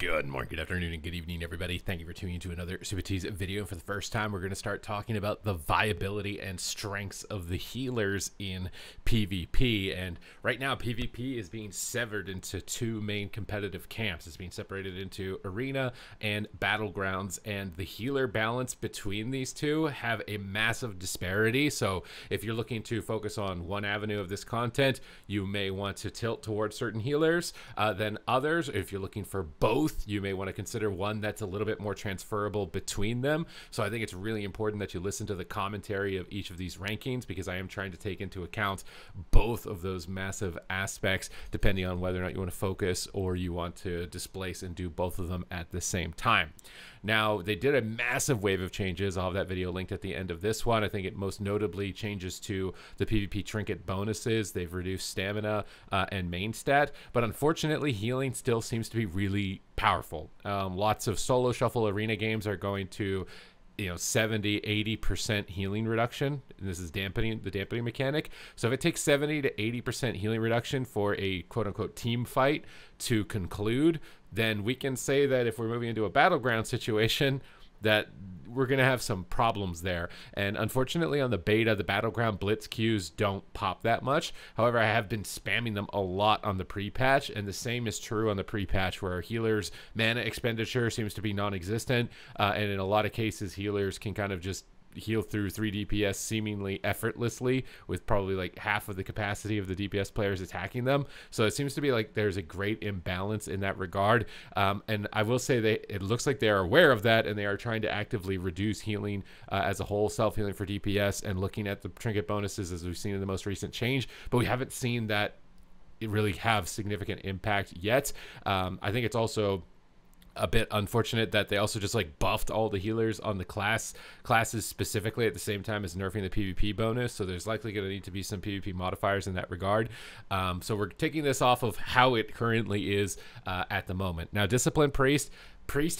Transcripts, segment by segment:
Good morning, good afternoon, and good evening, everybody. Thank you for tuning into another Supatease video. For the first time, we're going to start talking about the viability and strengths of the healers in PvP. And right now, PvP is being severed into two main competitive camps. It's being separated into Arena and Battlegrounds, and the healer balance between these two have a massive disparity. So if you're looking to focus on one avenue of this content, you may want to tilt towards certain healers than others. If you're looking for both, you may want to consider one that's a little bit more transferable between them. So I think it's really important that you listen to the commentary of each of these rankings, because I am trying to take into account both of those massive aspects, depending on whether or not you want to focus or you want to displace and do both of them at the same time. Now, they did a massive wave of changes. I'll have that video linked at the end of this one. I think it most notably changes to the PvP trinket bonuses. They've reduced stamina and main stat, but unfortunately, healing still seems to be really powerful. Lots of solo shuffle arena games are going to 70-80% healing reduction, and this is the dampening mechanic. So if it takes 70 to 80% healing reduction for a quote-unquote team fight to conclude, then we can say that if we're moving into a battleground situation, that we're going to have some problems there. And unfortunately, on the beta, the battleground blitz queues don't pop that much. However, I have been spamming them a lot on the pre-patch, and the same is true on the pre-patch, where healers' mana expenditure seems to be non-existent, and in a lot of cases, healers can kind of just heal through 3 DPS seemingly effortlessly, with probably like half of the capacity of the DPS players attacking them. So it seems to be like there's a great imbalance in that regard. And I will say that it looks like they are aware of that, and they are trying to actively reduce healing as a whole, self-healing for DPS, and looking at the trinket bonuses as we've seen in the most recent change. But we haven't seen that it really have significant impact yet. I think it's also a bit unfortunate that they also just like buffed all the healers on the classes specifically at the same time as nerfing the PvP bonus. So there's likely going to need to be some PvP modifiers in that regard. So we're taking this off of how it currently is at the moment. Now, Discipline Priest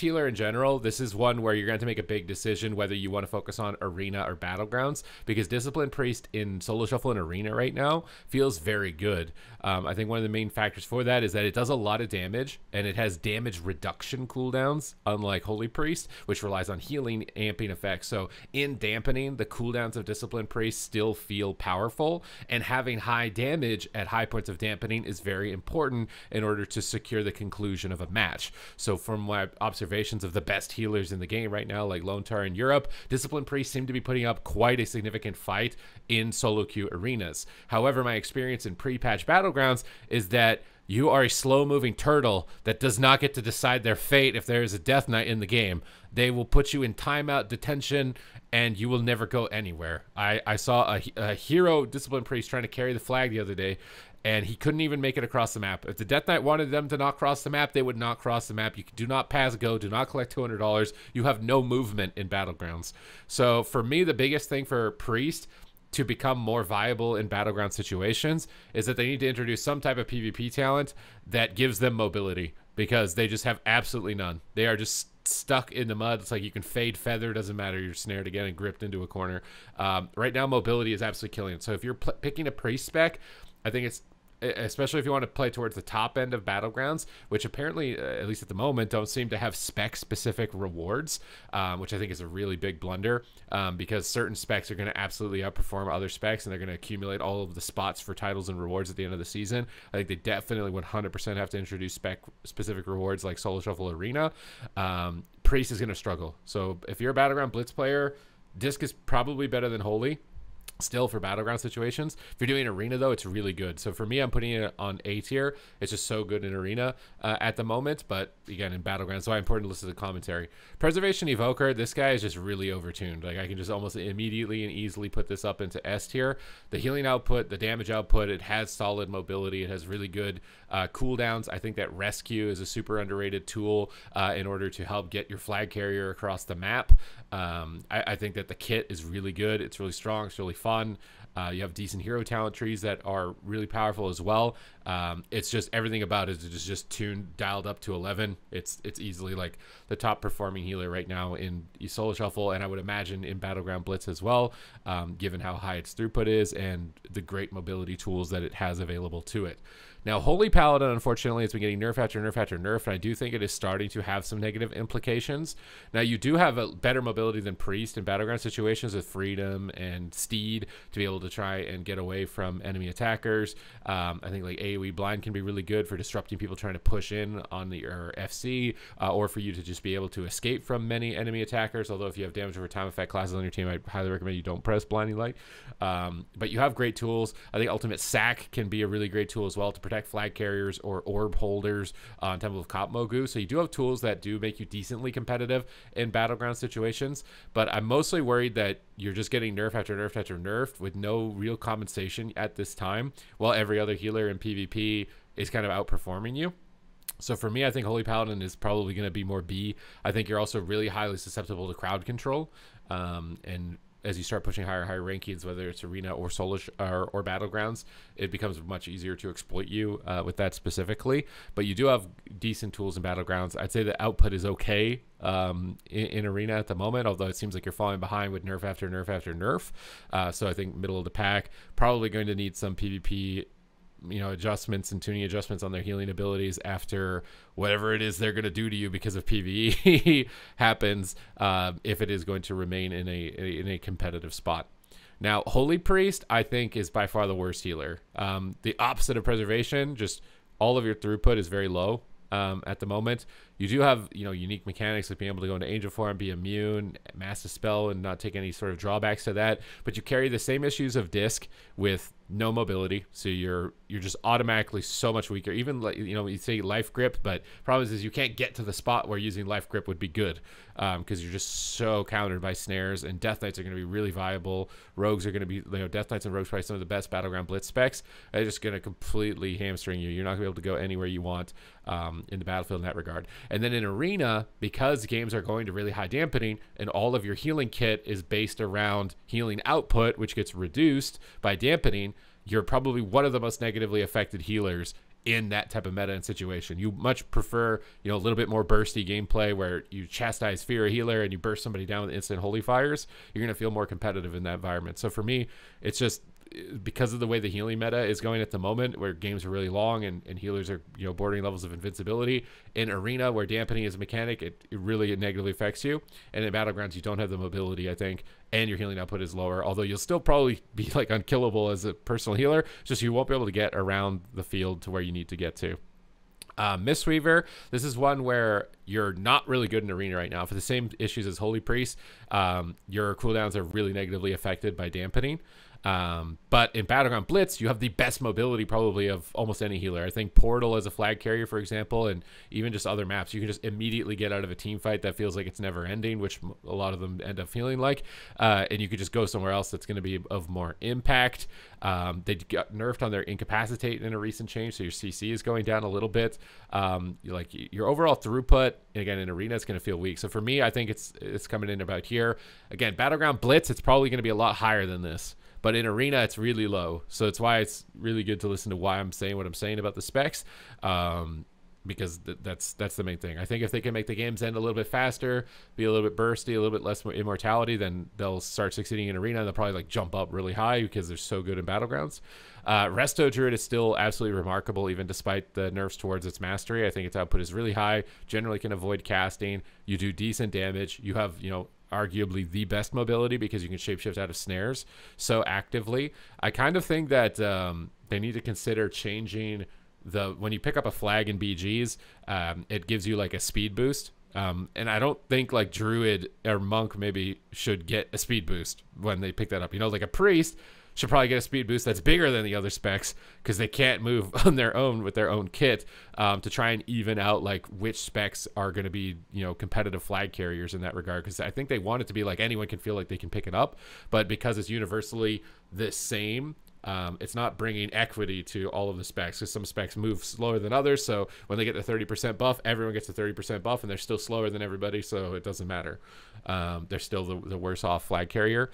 healer in general, this is one where you're going to make a big decision whether you want to focus on Arena or Battlegrounds, because Discipline Priest in Solo Shuffle and Arena right now feels very good. I think one of the main factors for that is that it does a lot of damage, and it has damage reduction cooldowns, unlike Holy Priest, which relies on healing amping effects. So in dampening, the cooldowns of Discipline Priest still feel powerful, and having high damage at high points of dampening is very important in order to secure the conclusion of a match. So from my observations of the best healers in the game right now, like Lone Tar in Europe, Discipline Priest seem to be putting up quite a significant fight in solo queue arenas. However, my experience in pre-patch Battlegrounds is that you are a slow-moving turtle that does not get to decide their fate if there is a death knight in the game. They will put you in timeout, detention, and you will never go anywhere. I saw a hero Discipline Priest trying to carry the flag the other day, and he couldn't even make it across the map. If the Death Knight wanted them to not cross the map, they would not cross the map. You do not pass go, do not collect $200. You have no movement in Battlegrounds. So for me, the biggest thing for Priest to become more viable in battleground situations is that they need to introduce some type of PvP talent that gives them mobility, because they just have absolutely none. They are just stuck in the mud. It's like you can fade feather, doesn't matter, you're snared again and gripped into a corner. Right now, mobility is absolutely killing it. So if you're picking a Priest spec, I think it's, especially if you want to play towards the top end of Battlegrounds, which apparently, at least at the moment, don't seem to have spec-specific rewards, which I think is a really big blunder, because certain specs are going to absolutely outperform other specs, and they're going to accumulate all of the spots for titles and rewards at the end of the season. I think they definitely 100% have to introduce spec-specific rewards like Solo Shuffle Arena. Priest is going to struggle. So if you're a Battleground Blitz player, Disc is probably better than Holy still for battleground situations. If you're doing Arena, though, it's really good. So for me, I'm putting it on A tier. It's just so good in Arena at the moment, but again, in battleground, it's why it's important to listen to the commentary. Preservation Evoker, this guy is just really overtuned. Like, I can just almost immediately and easily put this up into S tier. The healing output, the damage output, it has solid mobility. It has really good cooldowns. I think that Rescue is a super underrated tool in order to help get your flag carrier across the map. I think that the kit is really good. It's really strong. It's really fun. You have decent hero talent trees that are really powerful as well. It's just everything about it is just tuned, dialed up to 11. It's easily like the top performing healer right now in Solo Shuffle, and I would imagine in Battleground Blitz as well, given how high its throughput is and the great mobility tools that it has available to it. Now, Holy Paladin, unfortunately, has been getting nerf after nerf after nerf, and I do think it is starting to have some negative implications. Now, you do have a better mobility than Priest in Battleground situations with Freedom and Steed to be able to try and get away from enemy attackers. I think like AoE Blind can be really good for disrupting people trying to push in on your FC, or for you to just be able to escape from many enemy attackers. Although if you have damage over time effect classes on your team, I highly recommend you don't press Blinding Light. But you have great tools. I think Ultimate Sack can be a really great tool as well to protect flag carriers or orb holders on Temple of Kot Mogu. So you do have tools that do make you decently competitive in Battleground situations. But I'm mostly worried that you're just getting nerf after nerf after nerf with no real compensation at this time, while every other healer in PvP is kind of outperforming you. So for me, I think Holy Paladin is probably going to be more B. I think you're also really highly susceptible to crowd control. And as you start pushing higher rankings, whether it's arena or solo or battlegrounds, it becomes much easier to exploit you with that specifically. But you do have decent tools in battlegrounds. I'd say the output is okay in arena at the moment, although it seems like you're falling behind with nerf after nerf after nerf. So I think middle of the pack, probably going to need some PvP adjustments and tuning adjustments on their healing abilities after whatever it is they're going to do to you because of PvE happens, if it is going to remain in a competitive spot. Now, Holy Priest, I think, is by far the worst healer. The opposite of Preservation, just all of your throughput is very low at the moment. You do have, unique mechanics like being able to go into Angel Form, be immune, Mass Dispel, and not take any sort of drawbacks to that. But you carry the same issues of Disc with no mobility, so you're just automatically so much weaker. Even you say Life Grip, but problem is you can't get to the spot where using Life Grip would be good, because you're just so countered by snares. And Death Knights are going to be really viable. Rogues are going to be, Death Knights and Rogues are probably some of the best Battleground Blitz specs. They're just going to completely hamstring you. You're not going to be able to go anywhere you want in the battlefield in that regard. And then in arena, because games are going to really high dampening and all of your healing kit is based around healing output, which gets reduced by dampening, you're probably one of the most negatively affected healers in that type of meta and situation. You much prefer, a little bit more bursty gameplay where you chastise fear a healer and you burst somebody down with instant holy fires. You're going to feel more competitive in that environment. So for me, it's just because of the way the healing meta is going at the moment, where games are really long and healers are bordering levels of invincibility. In arena, where dampening is a mechanic, it really negatively affects you. And in battlegrounds, you don't have the mobility, I think, and your healing output is lower, although you'll still probably be like unkillable as a personal healer. It's just you won't be able to get around the field to where you need to get to. Mistweaver, this is one where you're not really good in arena right now for the same issues as Holy Priest. Your cooldowns are really negatively affected by dampening. But in Battleground Blitz, you have the best mobility probably of almost any healer. I think Portal as a flag carrier, for example, and even just other maps, you can just immediately get out of a team fight that feels like it's never ending, which a lot of them end up feeling like, and you could just go somewhere else that's going to be of more impact. They got nerfed on their Incapacitate in a recent change, so your CC is going down a little bit. Like your overall throughput, again, in arena, it's going to feel weak. So for me, I think it's coming in about here. Again, Battleground Blitz, it's probably going to be a lot higher than this. But in arena, it's really low. So it's why it's really good to listen to why I'm saying what I'm saying about the specs, because that's the main thing. I think if they can make the games end a little bit faster, be a little bit bursty, a little bit less immortality, then they'll start succeeding in arena. And they'll probably jump up really high because they're so good in battlegrounds. Resto Druid is still absolutely remarkable, even despite the nerfs towards its mastery. I think its output is really high. Generally can avoid casting. You do decent damage. You have, arguably the best mobility because you can shapeshift out of snares so actively. I kind of think that they need to consider changing when you pick up a flag in BGs, it gives you like a speed boost. And I don't think like Druid or Monk maybe should get a speed boost when they pick that up. Like a Priest should probably get a speed boost that's bigger than the other specs because they can't move on their own with their own kit, to try and even out like which specs are going to be competitive flag carriers in that regard, because I think they want it to be like anyone can feel like they can pick it up, but because it's universally the same, it's not bringing equity to all of the specs, because some specs move slower than others. So when they get the 30% buff, everyone gets the 30% buff, and they're still slower than everybody, so it doesn't matter. They're still the worse off flag carrier.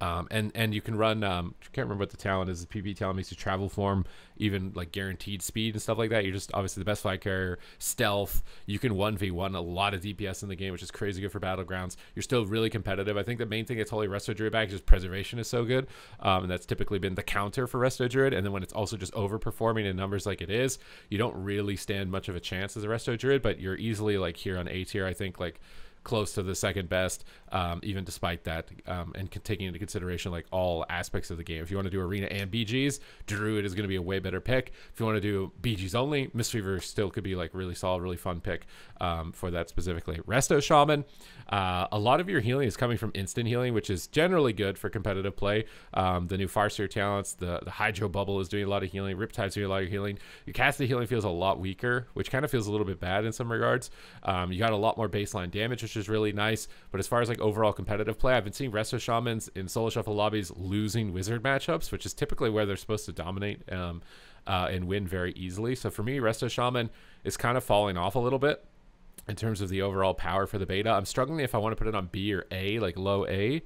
And you can run I can't remember what the talent is. The PvP talent makes you travel form, even like guaranteed speed and stuff like that. You're just obviously the best flag carrier, stealth. You can 1v1 a lot of DPS in the game, which is crazy good for battlegrounds. You're still really competitive. I think the main thing that's holding Resto Druid back is just preservation is so good, and that's typically been the counter for Resto Druid. And then when it's also just overperforming in numbers like it is, you don't really stand much of a chance as a Resto Druid, but you're easily like here on A tier, I think, like close to the second best, even despite that, and taking into consideration like all aspects of the game. If you want to do arena and BGs, Druid is going to be a way better pick. If you want to do BGs only, Mistweaver still could be like really solid, really fun pick for that specifically. Resto Shaman, a lot of your healing is coming from instant healing, which is generally good for competitive play. The new Farseer talents, the Hydro Bubble is doing a lot of healing. Riptide's doing a lot of healing. Your Cast healing feels a lot weaker, which kind of feels a little bit bad in some regards. You got a lot more baseline damage, which is really nice. But as far as like overall competitive play, I've been seeing Resto Shamans in solo shuffle lobbies losing wizard matchups, which is typically where they're supposed to dominate and win very easily. So for me, Resto Shaman is kind of falling off a little bit in terms of the overall power for the beta. I'm struggling if I want to put it on B or A, like low A,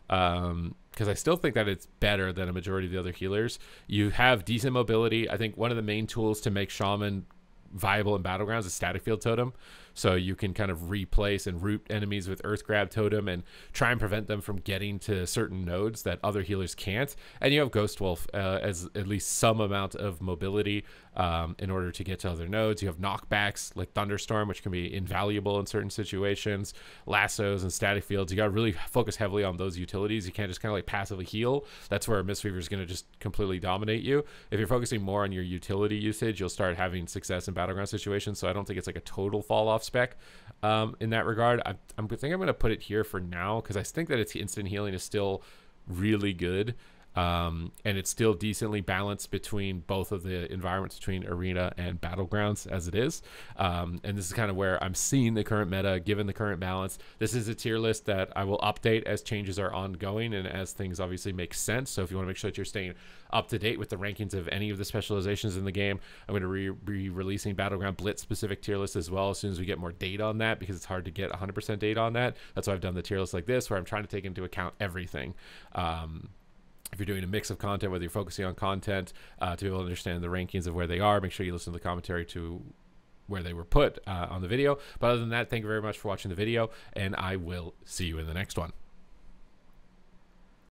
because I still think that it's better than a majority of the other healers. You have decent mobility. I think one of the main tools to make Shaman viable in battlegrounds is static field totem, so you can kind of replace and root enemies with earth grab totem and try and prevent them from getting to certain nodes that other healers can't. And you have Ghost Wolf as at least some amount of mobility in order to get to other nodes. You have knockbacks like Thunderstorm, which can be invaluable in certain situations, lassos and static fields. You got to really focus heavily on those utilities. You can't just kind of like passively heal. That's where Mistweaver is going to just completely dominate you. If you're focusing more on your utility usage, you'll start having success in battleground situations. So I don't think it's like a total fall off spec in that regard. I think I'm going to put it here for now because I think that its instant healing is still really good. And it's still decently balanced between both of the environments, between arena and battlegrounds as it is. And this is kind of where I'm seeing the current meta, given the current balance. This is a tier list that I will update as changes are ongoing and as things obviously make sense. So if you want to make sure that you're staying up to date with the rankings of any of the specializations in the game, I'm going to be releasing Battleground Blitz specific tier lists as well as soon as we get more data on that, because it's hard to get 100% data on that. That's why I've done the tier list like this, where I'm trying to take into account everything. If you're doing a mix of content, whether you're focusing on content to be able to understand the rankings of where they are, make sure you listen to the commentary to where they were put on the video. But other than that, thank you very much for watching the video, and I will see you in the next one.